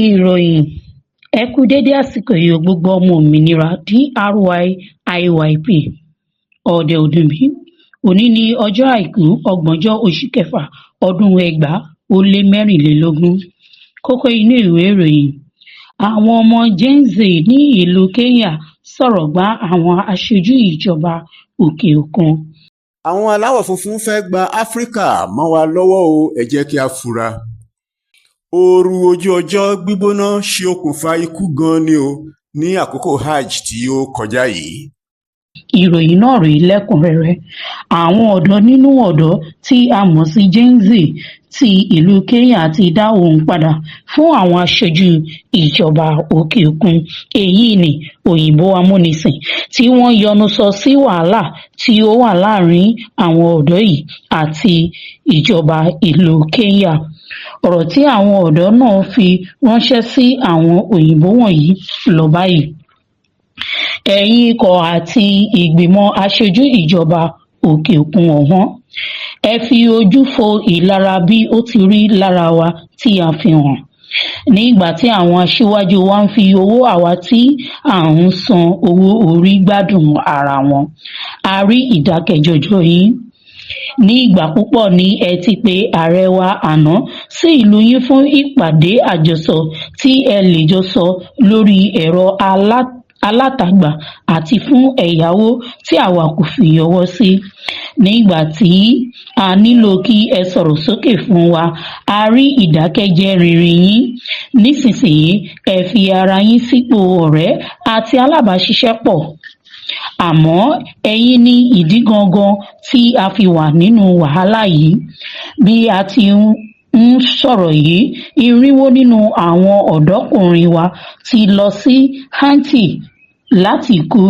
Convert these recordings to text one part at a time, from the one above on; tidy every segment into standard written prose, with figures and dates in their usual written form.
Ìròyìn ẹ kú dédé àsìkò yìí o gbogbo ọmọ òmìnira DRY-IYP ọ̀dẹ òdùnbí. Òní ni ọjọ́ àìkú 30 oṣù kẹfà ọdún 2024. Kókó inú ìwé ìròyìn: àwọn ọmọ Gen Z ní ìlú Kenya sọ̀rọ̀ gbá àwọn aṣojú ìjọba òkè òkun. Àwọn aláwọ̀ funfun fẹ́ gba Áfíríkà mọ́ wa lọ́wọ́ o, ẹ jẹ́ kí a fura. Ooru ojú ọjọ́ gbígbóná ṣe okùnfà ikú gan ni o ní àkókò hajj tí ó kọjá yìí. Ìròyìn náà rèé lẹ́kùnrẹ́rẹ́. Àwọn ọ̀dọ́ nínú ọ̀dọ́ tí a mọ̀ sí Gen Z ti ìlú Kenya ti dá ohùn padà fún àwọn aṣojú ìjọba òkè òkun, èyí ni òyìnbó amúnisìn, tí wọ́n yọnu sọ sí wàhálà tí ó wà láàrin àwọn ọ̀dọ́ yìí àti ìjọba ìlú Kenya. Ọ̀rọ̀ tí àwọn ọ̀dọ́ náà fi ránṣẹ́ sí àwọn òyìnbó wọ̀nyí lọ báyìí: ẹ̀yin ikọ̀ àti ìgbìmọ̀ aṣojú ìjọba òkè òkun ọ̀wọ́n, ẹ fi ojú fo ìlara bí ó ti rí lára wa tí a fi hàn. Nígbà tí àwọn aṣíwájú wa ń fi owó àwa tí à ń san owó orí gbádùn ara wọn, a rí ìdákẹ́jọjọ yín. Ní ìgbà púpọ̀ ni ẹ ti pe ààrẹ wa àná sí ìlú yín fún ìpàdé àjọsọ tí ẹ lè jọ sọ lórí ẹ̀rọ alátagbà àti fún ẹ̀yáwó tí àwa kò fi ọwọ́ sí. Nígbà tí a nílò kí ẹ sọ̀rọ̀ sókè fún wa, a rí ìdákẹ́jẹ́ rírin yín. Nísinsìnyí, ẹ fi ara yín sípò ọ̀rẹ́ àti alábàáṣiṣẹ́pọ̀. Àmọ́ ẹ̀yin ni ìdí gangan tí a fi wà nínú wàhálà yìí. Bí a ti ń sọ̀rọ̀ yìí, 400 nínú àwọn ọ̀dọ́kùnrin wa ti lọ sí Haiti láti kú.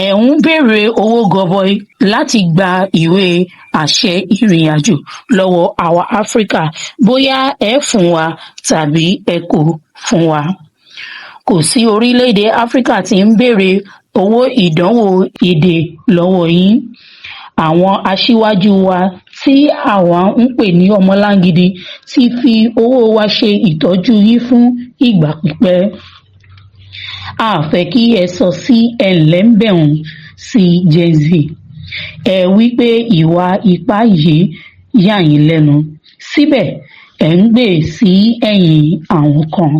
Ẹ ń béèrè owó gọbọi láti gba ìwé àṣẹ ìrìnàjò lọ́wọ́ àwa Áfíríkà, bóyá ẹ fún wa tàbí ẹ kò fún wa. Kò sí orílẹ̀-èdè Áfíríkà tí ń béèrè owó ìdánwò èdè lọ́wọ́ yín. Àwọn aṣíwájú wa tí àwa ń pè ní ọmọlángidi ti fi owó wa ṣe ìtọ́jú yín fún ìgbà pípẹ́. A fẹ́ kí ẹ sọ sí ẹ̀ńlẹ́ńbẹ̀hún sí Gen Z. Ẹ wí pé ìwà ipá yìí yà yín lẹ́nu, síbẹ̀ ẹ̀ ń gbè sí ẹ̀yìn àwọn kan.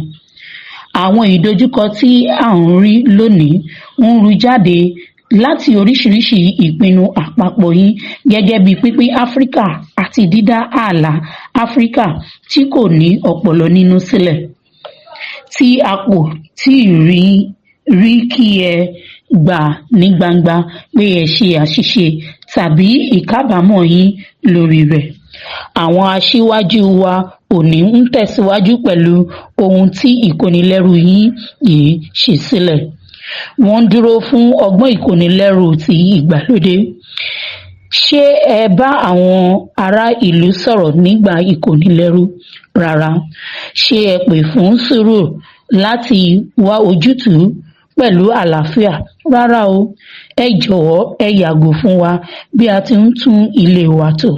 Àwọn ìdojúkọ tí à ń rí lónìí ń ru jáde láti oríṣiríṣi ìpinnu àpapọ̀ yín, gẹ́gẹ́ bí pínpín Áfíríkà àti dídá ààlà Áfíríkà tí kò ní ọpọlọ nínú sílẹ̀. Tí a kò tíì rí kí ẹ gbà ní gbangba pé ẹ ṣe àṣìṣe tàbí ìkábàámọ̀ yín lórí rẹ̀. Àwọn aṣíwájú wa ò ní ń tẹ̀síwájú pẹ̀lú ohun tí ìkónilẹ́rù yín yìí ṣe sílẹ̀. Wọ́n ń dúró fún ọgbọ́n ìkónilẹ́rù ti ìgbàlódé. Ṣé ẹ bá àwọn ará ìlú sọ̀rọ̀ nígbà ìkónilẹ́rù? Rárá. Ṣé ẹ pè fún sùúrù láti wá ojútùú pẹ̀lú àlàáfíà? Rárá o. Ẹ jọ̀wọ́ ẹ yàgò fún wa bí a ti ń tún ilé wa tò.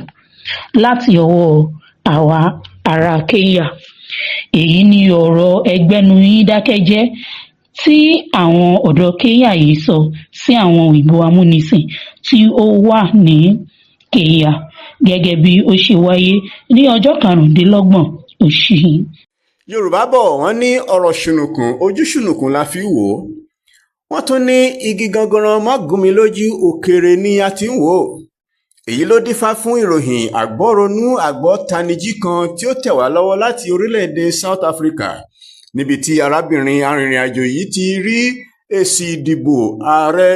Láti ọwọ́ àwa ará Kenya. Èyí ni ọ̀rọ̀ ẹgbẹ́nu yín dákẹ́jẹ́ tí àwọn ọ̀dọ́ Kenya yìí sọ sí àwọn òyìnbó amúnisìn tí ó wà ní Kenya, gẹ́gẹ́ bí ó ṣe wáyé ní ọjọ́ 25 oṣù yìí. Yorùbá bọ̀ wọ́n ní ọ̀rọ̀ ṣùnùkùn ojú ṣùnùkùn la fi wò ó. Wọ́n tún ní igi gangan má gún mi lójú, òkèèrè ni a ti ń wò ó. Èyí ló dífá fún ìròyìn àgbọ́ronú àgbọ́tanijí kan tí ó tẹ̀ wá lọ́wọ́ láti orílẹ̀-èdè South Africa, níbi tí arábìnrin arìnrìn-àjò yìí ti rí èsì ìdìbò ààrẹ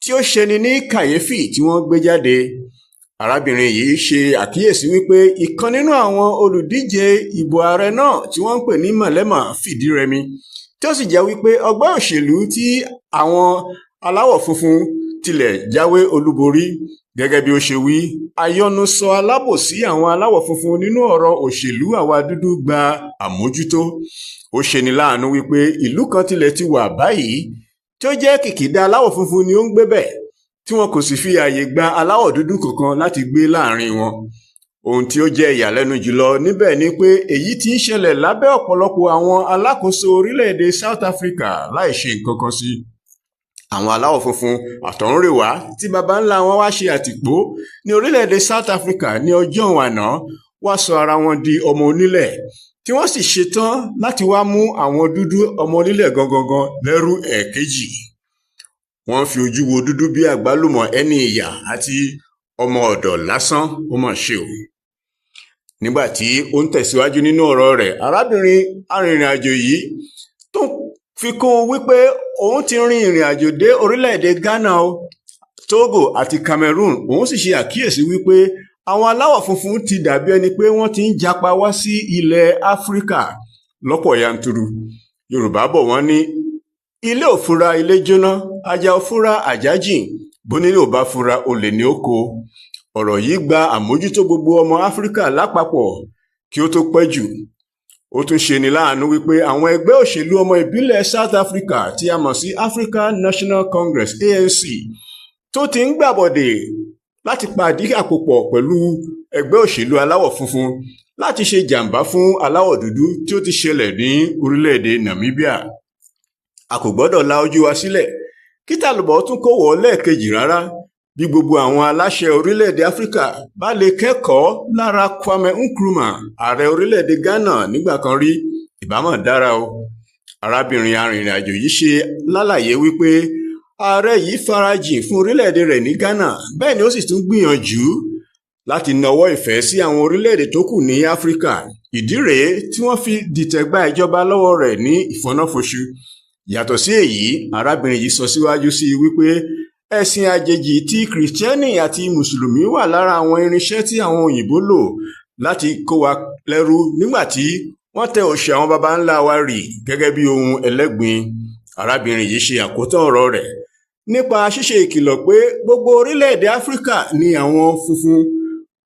tí ó ṣeni ní kàyéfì tí wọ́n gbé jáde. Arábìnrin yìí ṣe àkíyèsí wípé ìkan nínú àwọn olùdíje ìbò ààrẹ náà tí wọ́n ń pè ní Malema fìdí rẹmi, tí ó sì jẹ́ wípé ọgbọ́n òṣèlú tí àwọn aláwọ̀ funfun tilẹ̀ jáwé olúborí. Gẹ́gẹ́ bí ó ṣe wí, àyọnusọ alábòsí àwọn aláwọ̀ funfun nínú ọ̀rọ̀ òṣèlú àwa dúdú gba àmójútó. Ó ṣeni láàánú wípé ìlú kan tilẹ̀ ti wà báyìí tí ó jẹ́ kìkìdá aláwọ̀ funfun ni ó ń gbé bẹ̀, tí wọn kò sì fi ààyè gba aláwọ̀ dúdú kankan láti gbé láàrin wọn. ohun tí ó jẹ́ ìyàlẹ́nu jùlọ níbẹ̀ ni pé èyí tí ń ṣẹlẹ̀ lábẹ́ ọ̀pọ̀lọpọ̀ àwọn alákòóso orílẹ̀-èdè South Africa láì ṣe nǹkan kan sí. Àwọn aláwọ̀ funfun àtọ̀húnrèwá tí baba ńlá wọn wá ṣe àtìpó ní orílẹ̀-èdè South Africa ní ọjọ́ àná wá sọ ara wọn di ọmọ onílẹ̀ tí wọ́n sì ṣetán láti wá mú àwọn dúdú ọmọ onílẹ̀ gangan lẹ́rú ẹ̀kejì. Wọ́n fi ojú wo dúdú bí àgbálùmọ̀ ẹni ìyà àti ọmọ ọ̀dọ̀ lásán. Ó mà ṣe o. Nígbà tí ó ń tẹ̀síwájú nínú ọ̀rọ̀ rẹ̀, arábìnrin arìnrìn-àjò yìí tó fi kún wípé òun ti rin ìrìn àjò dé orílẹ̀-èdè Ghana, Togo àti Cameroon. Òun sì ṣe àkíyèsí wípé àwọn aláwọ̀ funfun ti dàbí ẹni pé wọ́n ti ń japa wá sí ilẹ̀ Áfíríkà lọ́pọ̀ yanturu. Yorùbá bọ̀ wọ́n ní ilé ò fura ilé jóná, ajá ò fura àjá jìn, bónílé ò bá fura olè ní ó kó. Ọ̀rọ̀ yìí gba àmójútó gbogbo ọmọ Áfíríkà lápapọ̀ kí ó tó pẹ́ jù. Ó tún ṣe ni láàánú wípé àwọn ẹgbẹ́ òṣèlú ọmọ ìbílẹ̀ South Africa tí a mọ̀ sí African National Congress ANC tó ti ń gbàbọ̀dè láti pàdé àpòpọ̀ pẹ̀lú ẹgbẹ́ òṣèlú aláwọ̀ funfun láti ṣe jàǹbá fún aláwọ̀ dúdú tí ó ti ṣẹlẹ̀ ní orílẹ̀-èdè Namibia. A kò gbọ́dọ̀ la ojú wa sílẹ̀ kí tàlùbọ̀ tún kó wọ̀ lẹ́ẹ̀kejì rárá. Bí gbogbo àwọn aláṣẹ orílẹ̀-èdè Áfíríkà bá lè kẹ́kọ̀ọ́ lára Kwame Nkrumah, ààrẹ orílẹ̀-èdè Ghana nígbà kan rí, ìbá mà dára o. Arábìnrin arìnrìn-àjò yìí ṣe lálàyé wípé ààrẹ yìí farajìn fún orílẹ̀-èdè rẹ̀ ní Ghana, bẹ́ẹ̀ ni ó sì tún gbìyànjú láti nawọ́ ìfẹ́ sí àwọn orílẹ̀-èdè tó kù ní Áfíríkà. Ìdí rèé tí wọ́n fi dìtẹ̀gbà ìjọba lọ́wọ́ rẹ̀ ní ìfọnáfọṣù. Yàtọ̀ sí èyí, arábìnrin yìí sọ síwájú sí wípé ẹ̀sìn àjèjì ti Kìrìsìtẹ́nì àti Mùsùlùmí wà lára àwọn irinṣẹ́ tí àwọn òyìnbó lò láti kó wa lẹ́rú nígbà tí wọ́n tẹ òṣì àwọn baba ńlá wa rì gẹ́gẹ́ bí ohun ẹlẹ́gbin. Arábìnrin yìí ṣe àkótán ọ̀rọ̀ rẹ̀ nípa ṣíṣe ìkìlọ̀ pé gbogbo orílẹ̀-èdè Áfíríkà ni àwọn funfun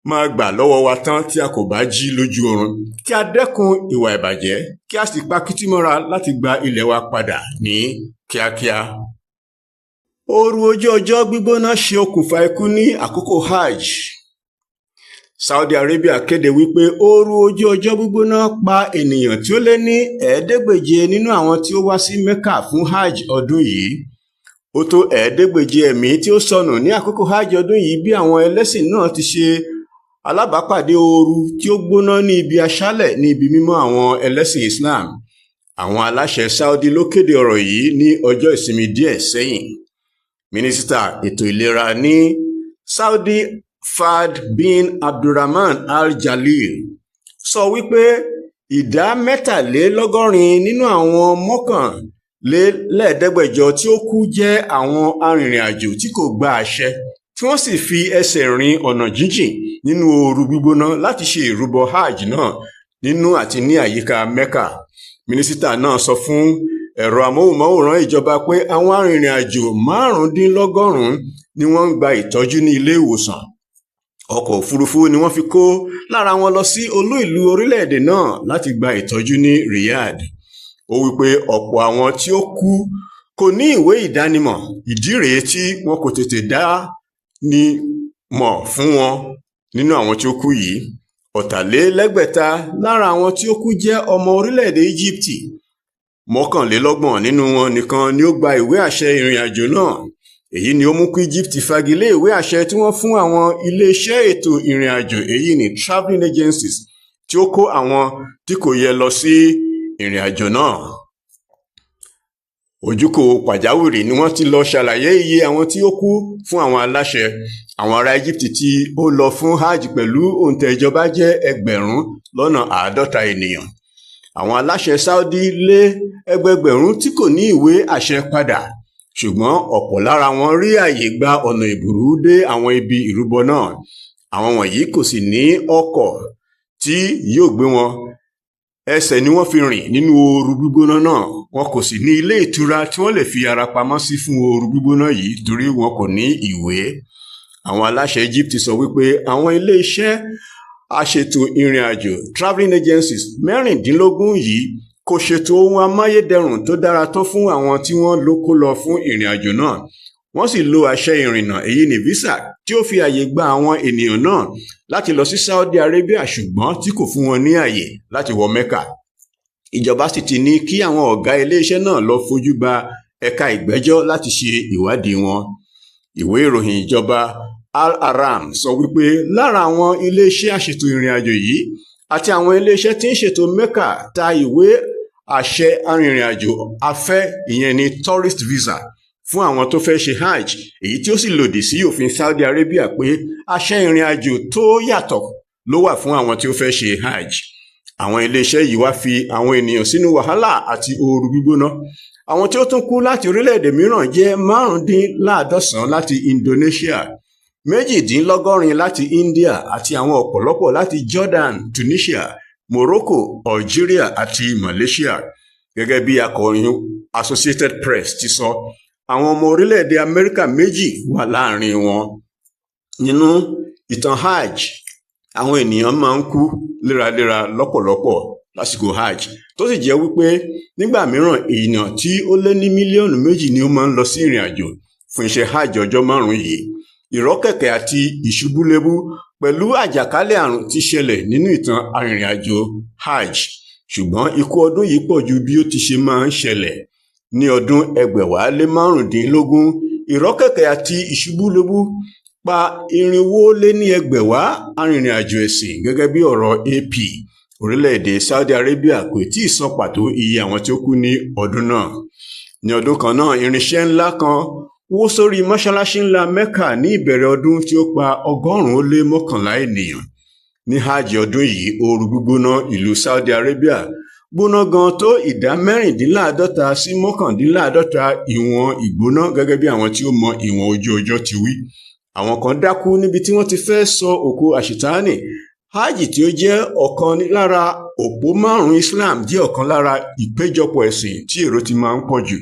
máa gbà lọ́wọ́ wa tán tí a kò bá jí lójú oorun, kí a dẹ́kun ìwà ìbàjẹ́, kí a sì pa kìtìmọ́ra láti gba ilẹ̀ wa padà ní kíákíá. Ooru ojú ọjọ́ gbígbóná ṣe okùnfà ikú ní àkókò Hajj. Saudi Arabia kéde wípé ooru ojú ọjọ́ gbígbóná pa ènìyàn tí ó lé ní 500 nínú àwọn tí ó wá sí Mecca fún Hajj ọdún yìí. Ó tó 500 ẹ̀mí tí ó sọnù ní àkókò Hajj ọdún yìí bí àwọn ẹlẹ́sìn náà ti ṣe alábàápàdé ooru tí ó gbóná ní ibi aṣálẹ̀ ní ibi mímọ́ àwọn ẹlẹ́sìn Islam. Àwọn aláṣẹ Saudi ló kéde ọ̀rọ̀ yìí ní ọjọ́ ìsinmi díẹ̀ sẹ́yìn. Mínísítà ètò ìlera ní Saudi Fahd bin Abdulrahman Al-Jalil sọ wípé ìdá 83 nínú àwọn 1,100 tí ó kú jẹ́ àwọn arìnrìn-àjò tí kò gba àṣẹ tí wọ́n sì fi ẹsẹ̀ rin ọ̀nà jíjìn nínú ooru gbígbóná láti ṣe ìrúbọ Hajj náà nínú àti ní àyíká Mecca. Mínísítà náà sọ fún ẹ̀rọ amóhùnmáwòrán ìjọba pé àwọn arìnrìn-àjò 95 ni wọ́n ń gba ìtọ́jú ní ilé ìwòsàn. Ọkọ̀ òfurufú ni wọ́n fi kó lára wọn lọ sí olú ìlú orílẹ̀-èdè náà láti gba ìtọ́jú ní Riyadh. Ó wípé ọ̀pọ̀ àwọn tí ó kú kò ní ìwé ìdánimọ̀. Ìdí rèé tí wọn kò tètè dá ní mọ̀ fún wọn. Nínú àwọn tí ó kú yìí, 600 lára àwọn tí ó kú jẹ́ ọmọ orílẹ̀-èdè Egypt. 29 nínú wọn nìkan ni ó gba ìwé àṣẹ ìrìn àjò náà. Èyí ni ó mú kí Egypt fagilé ìwé àṣẹ tí wọ́n fún àwọn ilé-iṣẹ́ ètò ìrìn àjò, èyí ni travelling agencies, tí ó kó àwọn tí kò yẹ lọ sí ìrìn àjò náà. Ojúkò pàjáwìrì ni wọ́n ti lọ ṣàlàyé iye àwọn tí ó kú fún àwọn aláṣẹ. Àwọn ará Egypt tí ó lọ fún Hajj pẹ̀lú òǹtẹ̀ ìjọba jẹ́ 50 ènìyàn. Àwọn aláṣẹ Saudi lé ẹgbẹgbẹ̀rún tí kò ní ìwé àṣẹ padà, ṣùgbọ́n ọ̀pọ̀ lára wọn rí àyè gba ọ̀nà ìbùrú dé àwọn ibi ìrúbọ náà. Àwọn wọ̀nyí kò sì ní ọkọ̀ tí yóò gbé wọn. Ẹsẹ̀ ni wọ́n fi rìn nínú ooru gbígbóná náà. Wọn kò sì ní ilé ìtura tí wọ́n lè fi ara pamọ́ sí fún ooru gbígbóná yìí torí wọn kò ní ìwé. Àwọn aláṣẹ Egypt sọ wípé àwọn ilé iṣẹ́ aṣètò ìrìn àjò travelling agencies 16 yìí kò ṣètò ohun amáyédẹrùn tó dára tó fún àwọn tí wọ́n ló kó lọ fún ìrìn àjò náà. wọ́n sì lo àṣẹ ìrìnnà èyí ní visa tí ó fi àyè gba àwọn ènìyàn náà láti lọ sí Saudi Arabia ṣùgbọ́n tí kò fún wọn ní àyè láti wọ Mecca. Ìjọba sì ti ní kí àwọn ọ̀gá iléeṣẹ́ náà lọ fojú ba ẹ̀ka ìgbẹ́jọ́ láti ṣe ìwádìí wọn. Ìwé ìròyìn ìjọba Al-Ahram sọ wípé lára àwọn iléeṣẹ́ aṣètò ìrìn àjò yìí àti àwọn iléeṣẹ́ tí ń ṣètò Mecca ta ìwé àṣẹ arìnrìn-àjò afẹ́ ìyẹn ní tourist visa fún àwọn tó fẹ́ ṣe hajj, èyí tí ó sì lòdì sí òfin Saudi Arabia pé àṣẹ ìrìn àjò tó yàtọ̀ ló wà fún àwọn tí ó fẹ́ ṣe hajj. Àwọn iléeṣẹ́ yìí wá fi àwọn ènìyàn sínú wàhálà àti ooru gbígbóná. Àwọn tí ó tún kú láti orílẹ̀-èdè mìíràn jẹ́ 95 láti Indonesia, 82 láti India àti àwọn ọ̀pọ̀lọpọ̀ láti Jordan, Tunisia, Morocco, Algeria àti Malaysia. Gẹ́gẹ́ bí akọ̀ròyìn Associated Press ti sọ, àwọn ọmọ orílẹ̀-èdè Amẹ́ríkà 2 wà láàrin wọn. Nínú ìtàn hajj, àwọn ènìyàn máa ń kú léraléra lọ́pọ̀lọpọ̀ lásìkò hajj, tó sì jẹ́ wípé nígbà mìíràn èèyàn tí ó lé ní mílíọ̀nù 2 ni ó máa ń lọ sí ìrìn àjò fún iṣẹ́ hajj ọjọ́ 5 yìí. Ìrọ́kẹ̀kẹ̀ àti ìṣubúlébú pẹ̀lú àjàkálẹ̀ àrùn ti ṣẹlẹ̀ nínú ìtàn arìnrìn-àjò hajj, ṣùgbọ́n ikú ọdún yìí pọ̀ ju bí ó ti ṣe máa ń ṣẹlẹ̀. Ní ọdún 2015, ìrọ́kẹ̀kẹ̀ àti ìṣubúlébú pa 420 arìnrìn-àjò ẹ̀sìn gẹ́gẹ́ bí ọ̀rọ̀ AP. Orílẹ̀-èdè Saudi Arabia kò tí ì sọ pàtó iye àwọn tí ó kú ní ọdún náà. Ní ọdún kan náà, irinṣẹ́ ńlá kan wó sórí mọ́ṣáláṣí ńlá Mecca ní ìbẹ̀rẹ̀ ọdún tí ó pa 111 ènìyàn. Ní hajj ọdún yìí, ooru gbígbóná ìlú Saudi Arabia gbóná gan tó ìdá 54 sí 59 ìwọ̀n ìgbóná gẹ́gẹ́ bí àwọn tí ó mọ ìwọ̀n ojú ọjọ́ ti wí. Àwọn kan dákú níbi tí wọ́n ti fẹ́ sọ òkú àṣetánì. Hajj tí ó jẹ́ ọ̀kan lára òpó 5 Islam jẹ́ ọ̀kan lára ìpéjọpọ̀ ẹ̀sìn tí èrò ti máa ń pọ̀ jù.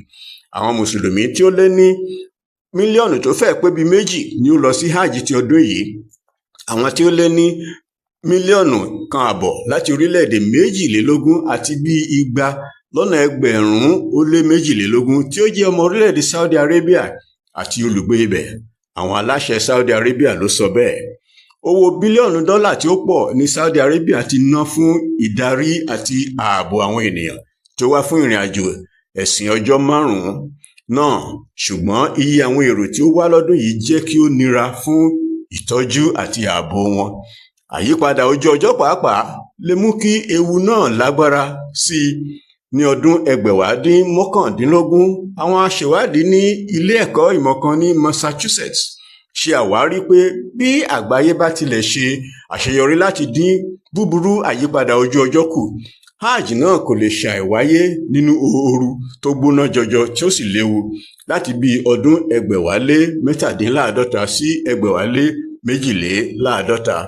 Àwọn mùsùlùmí tí ó lé ní mílíọ̀nù tó fẹ́ pé bí 2 ni ó lọ sí hajj ti ọdún yìí. Àwọn tí ó lé ní 1.5 mílíọ̀nù láti orílẹ̀-èdè 22 àti bí 200,000 tí ó jẹ́ ọmọ orílẹ̀-èdè Saudi Arabia àti olùgbé ibẹ̀. Àwọn aláṣẹ Saudi Arabia ló sọ bẹ́ẹ̀. Owó bílíọ̀nù dọ́là tí ó pọ̀ ní Saudi Arabia ti ná fún ìdarí àti ààbò àwọn ènìyàn tí ó wá fún ìrìn àjò ẹ̀sìn ọjọ́ 5 náà, ṣùgbọ́n iye àwọn èrò tí ó wá lọ́dún yìí jẹ́ kí ó nira fún ìtọ́jú àti ààbò wọn. Àyípadà ojú ọjọ́ pàápàá lè mú kí ewu náà lágbára sí i. Ní ọdún 2019, àwọn aṣèwádìí ní ilé ẹ̀kọ́ ìmọ̀ kan ní Massachusetts ṣe àwárí pé bí àgbáyé bá tilẹ̀ ṣe àṣeyọrí láti dín búburú àyípadà ojú ọjọ́ kù, hajj náà kò lè ṣàìwáyé nínú ooru tó gbóná jọjọ tí ó sì léwu láti bí ọdún 1957 sí 1962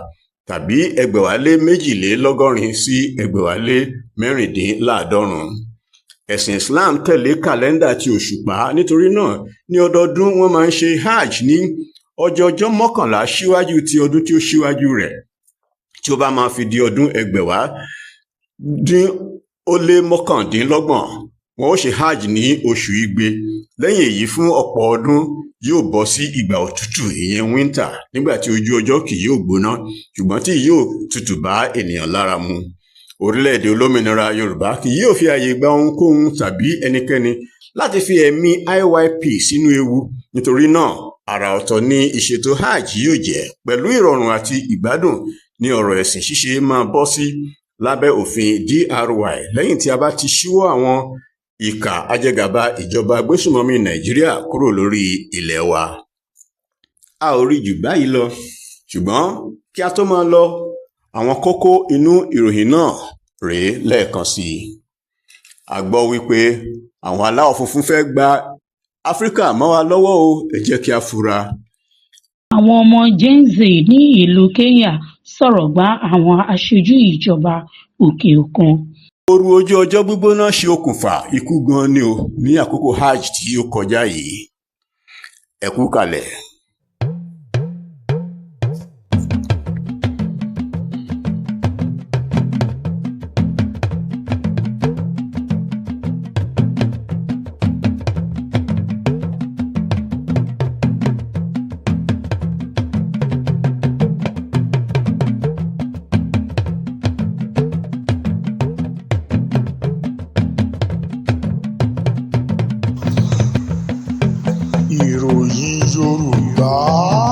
tàbí 1962 sí 1964. Ẹ̀sìn Islam tẹ̀lé kàlẹ́ndà ti òṣùpá, nítorí náà ní ọdọọdún wọ́n máa ń ṣe hajj ní ọjọ́ 11 síwájú ti ọdún tí ó síwájú rẹ̀. Tí ó bá máa fi di ọdún 2029, wọn ó ṣe hajj ní oṣù igbe. Lẹ́yìn èyí, fún ọ̀pọ̀ ọdún yóò bọ́ sí ìgbà òtútù, ìyẹn winter, nígbà tí ojú ọjọ́ kì yóò gbóná ṣùgbọ́n tí yóò tutù bá ènìyàn lára mu. Orílẹ̀-èdè olómìnira Yorùbá kì yóò fi àyè gba ohunkóhun tàbí ẹnikẹ́ni láti fi ẹ̀mí IYP sínú ewu. Nítorí náà, àrà ọ̀tọ̀ ni ìṣètò hajj yóò jẹ́. Pẹ̀lú ìrọ̀rùn àti ìgbádùn ni ọ̀rọ̀ ẹ̀sìn ṣíṣe máa bọ́ sí lábẹ́ òfin DRY lẹ́yìn tí a bá ti ṣíwọ́ àwọn ìkà ajẹgàba ìjọba agbésùnmọ̀mí Nàìjíríà kúrò lórí ilẹ̀ wa. A ò rí jù báyìí lọ, ṣùgbọ́n kí a tó máa lọ, àwọn kókó inú ìròyìn náà rèé lẹ́ẹ̀kan sí i. A gbọ́ wípé àwọn aláwọ̀ funfun fẹ́ gba Áfíríkà mọ́ wa lọ́wọ́ o, ẹ jẹ́ kí a fura. Àwọn ọmọ Gen Z ní ìlú Kenya sọ̀rọ̀ gbá àwọn aṣojú ìjọba òkè òkun. Ooru ojú ọjọ́ gbígbóná ṣe okùnfà ikú gan ni o ní àkókò hajj tí ó kọjá yìí. Ẹ kú kalẹ̀. Ọ̀yọ́.